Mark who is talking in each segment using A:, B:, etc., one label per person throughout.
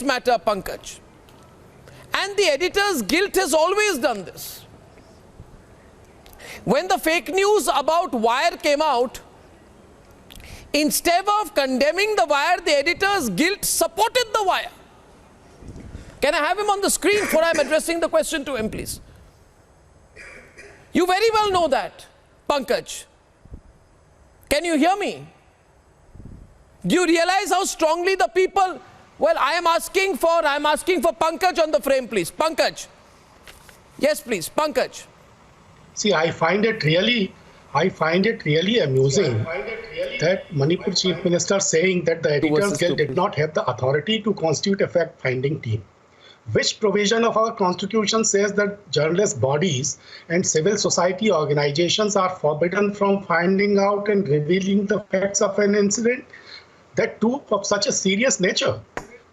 A: honest matter, Pankaj. And the Editors Guild has always done this. When the fake news about Wire came out, instead of condemning the Wire, the Editors Guild supported the Wire. Can I have him on the screen for I'm addressing the question to him, please? You very well know that, Pankaj. Can you hear me? Do you realize how strongly the people... Well, I'm asking for Pankaj on the frame, please. Pankaj. Yes, please, Pankaj.
B: See, I find it really amusing that Manipur Chief Minister saying that the Editors Guild did not have the authority to constitute a fact-finding team. Which provision of our constitution says that journalist bodies and civil society organizations are forbidden from finding out and revealing the facts of an incident? That too of such a serious nature.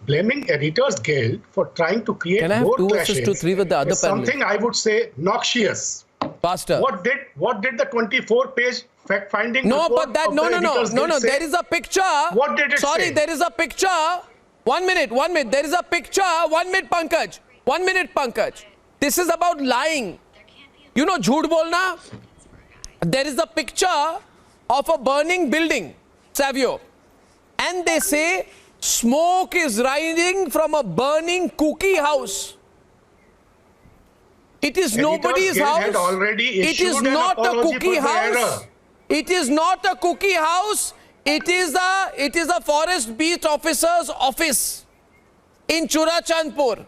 B: Blaming Editors Guild for trying to create more clashes is something I would say noxious.
A: Pastor.
B: What did the 24-page fact-finding report
A: but that,
B: of the Editors Guild say?
A: There is a picture.
B: What did it say?
A: Sorry, there is a picture. 1 minute. There is a picture. 1 minute, Pankaj. 1 minute, Pankaj. This is about lying. You know, jhoot bolna? There is a picture of a burning building, Savio. And they say smoke is rising from a burning cookie house. It is nobody's house. It is not a cookie house. It is not a cookie house. It is a forest beat officer's office in Churachandpur.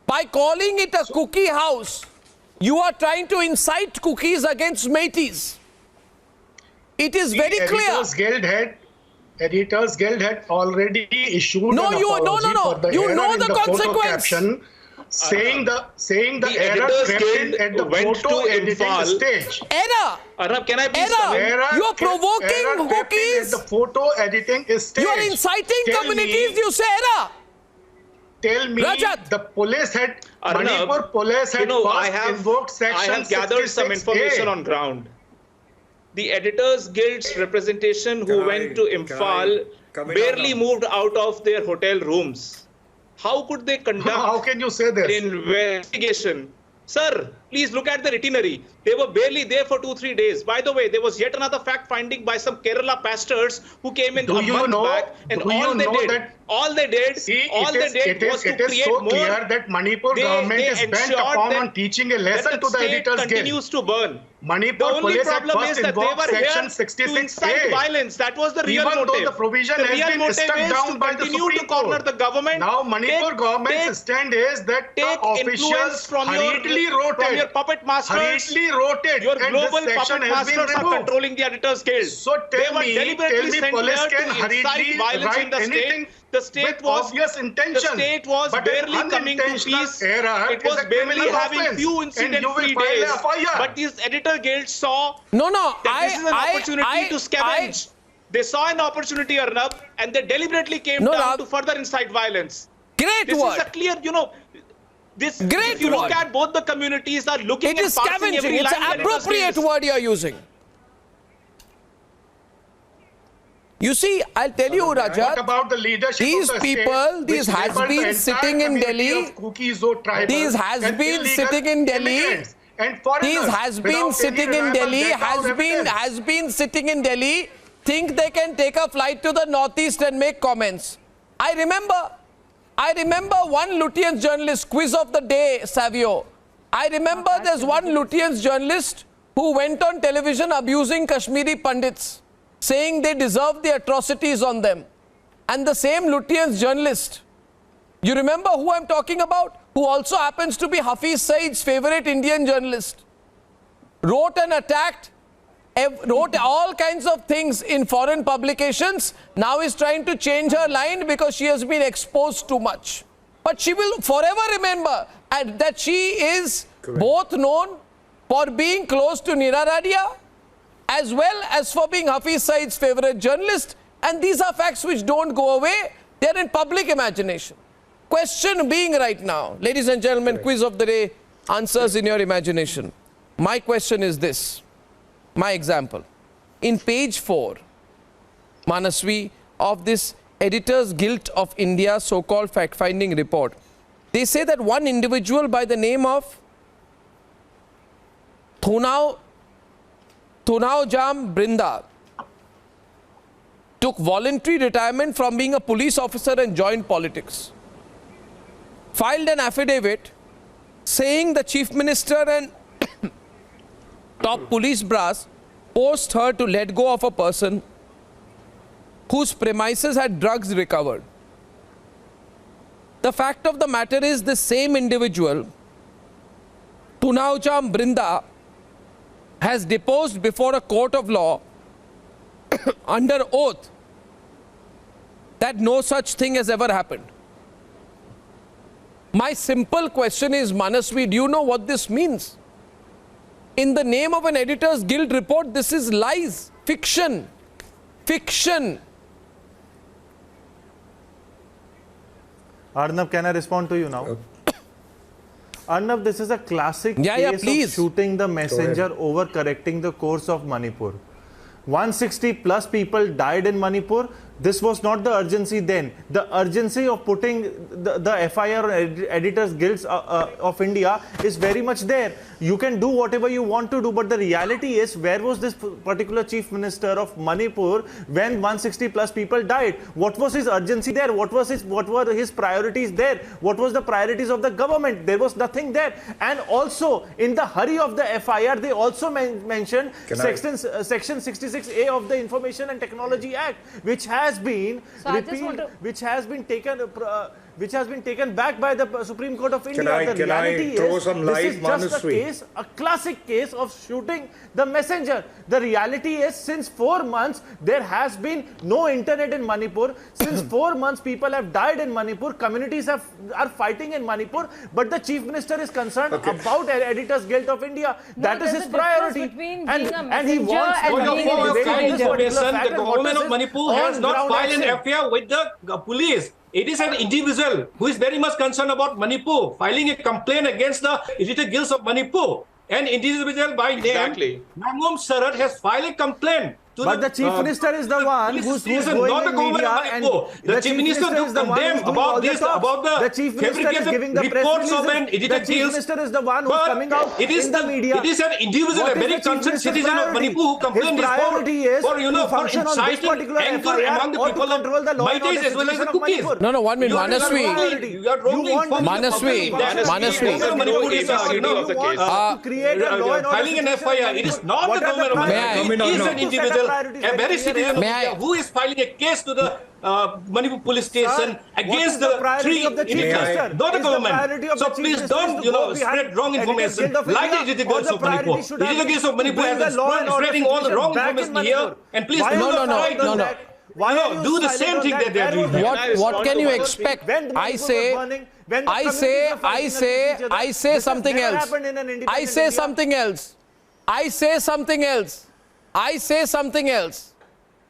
A: By calling it a cookie house, you are trying to incite cookies against Métis. It is very clear.
B: Editors Guild had already issued an apology for the
A: you
B: error
A: know
B: in
A: the
B: consequence. Caption, saying the error crept at the photo editing stage.
A: Error.
C: Arnab, can I please come in?
A: You are provoking cookies.
B: At the photo editing stage.
A: You are inciting communities. You say error.
B: Tell me,
A: Rajat.
B: the police had Manipur police had first invoked section
C: I have gathered some
B: 66A.
C: information on ground. The Editors Guild's representation who went to Imphal barely moved out of their hotel rooms. How could they conduct
B: How can you say this?
C: an investigation? Sir, please look at the itinerary. They were barely there for 2-3 days. By the way, there was yet another fact finding by some Kerala pastors who came in a month back, and all they did was to create more.
B: It is so clear that Manipur government is bent upon teaching a lesson to the Editors Guild.
C: Continues to burn.
B: Manipur
C: the only
B: police
C: problem
B: had
C: is
B: first
C: that they
B: invoked
C: were here
B: section
C: to
B: 66A.
C: incite violence. That was the real motive.
B: Though the provision has been struck down by the
C: Continue to
B: Supreme
C: corner
B: Court.
C: the government.
B: Now Manipur government's stand is that the officials hurriedly wrote
C: from your puppet masters. Your global puppet masters are controlling the Editors Guild.
B: So tell me, police can hurriedly write anything
C: the state was barely coming to peace. It was barely having few incident-free days. But these Editor Guilds saw that this is an opportunity to scavenge. They saw an opportunity, Arnab, and they deliberately came down to further incite violence.
A: This
C: is a clear, if you look at both the communities are looking at passing every line.
A: It's an appropriate word you are using. You see, I'll tell you, Rajat,
B: what about the leadership
A: these
B: of the
A: people,
B: state,
A: these has been sitting in Delhi, these has been sitting in Delhi, these has been sitting in Delhi, has been sitting in Delhi, think they can take a flight to the northeast and make comments. I remember one Lutyens journalist, quiz of the day, Savio. I remember there's one Lutyens journalist who went on television abusing Kashmiri Pandits, saying they deserve the atrocities on them. And the same Lutyens journalist, you remember who I'm talking about? Who also happens to be Hafiz Saeed's favorite Indian journalist. Wrote and attacked, wrote all kinds of things in foreign publications. Now is trying to change her line because she has been exposed too much. But she will forever remember that she is both known for being close to Neera Radia, as well as for being Hafiz Saeed's favorite journalist. And these are facts which don't go away. They're in public imagination. Question being right now, ladies and gentlemen, quiz of the day, answers in your imagination. My question is this, my example. In page 4, Manasvi, of this Editors Guild of India so-called fact-finding report. They say that one individual by the name of Thunaujam Brinda took voluntary retirement from being a police officer and joined politics. Filed an affidavit saying the Chief Minister and top police brass forced her to let go of a person whose premises had drugs recovered. The fact of the matter is the same individual, Thunaujam Brinda, has deposed before a court of law under oath that no such thing has ever happened. My simple question is, Manasvi, do you know what this means? In the name of an Editors Guild report, this is lies, fiction, fiction.
D: Arnab, can I respond to you now? Arnab, this is a classic case of shooting the messenger, overcorrecting the course of Manipur. 160 plus people died in Manipur. This was not the urgency then. The urgency of putting the FIR Editors Guilds of India is very much there. You can do whatever you want to do, but the reality is, where was this particular Chief Minister of Manipur when 160 plus people died? What was his urgency there? What were his priorities there? What was the priorities of the government? There was nothing there. And also, in the hurry of the FIR, they also mentioned Section 66A of the Information and Technology Act, which has been repealed, which has been taken back by the Supreme Court of India. The reality is, this is just a case, a classic case of shooting the messenger. The reality is, since 4 months, there has been no internet in Manipur. Since 4 months, people have died in Manipur. Communities are fighting in Manipur. But the Chief Minister is concerned about Editors Guild of India. That is his priority. And he wants
E: the government of Manipur has not filed an FIR with the police. It is an individual who is very much concerned about Manipur, filing a complaint against the Editor Guilds of Manipur. An individual by name, Mangum Sarat, has filed a complaint.
D: But the Chief Minister is the one who's going in media, and
E: the Chief Minister to condemn about this, about the
D: Chief Minister is giving the
E: reports of an Editor
D: The Chief Minister is the one who's coming out in the media.
E: It is an individual, a very concerned citizen of Manipur who complained for inciting anger among the people of Maitis as well as the Cookies.
A: No, 1 minute, Manasvi.
E: You are wrongly informed.
A: Manasvi.
E: Filing an FIR, it is not the government of Manipur. It is an individual, a very citizen of India who is filing a case to the Manipur police station against the 3 editors, not the government. So please don't, spread wrong information like the Editor Guilds of Manipur. The Editor Guilds of Manipur have been spreading all the wrong information here, and please do do the same thing that they are doing.
A: What can you expect? I say something else. I say something else.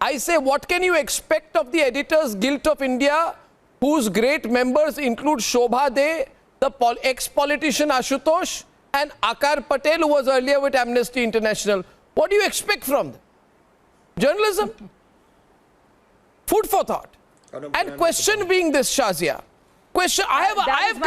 A: I say, what can you expect of the Editors Guild of India, whose great members include Shobha De, the ex-politician Ashutosh, and Akar Patel, who was earlier with Amnesty International? What do you expect from them? Journalism? Food for thought. And question being this, Shazia. Question, I have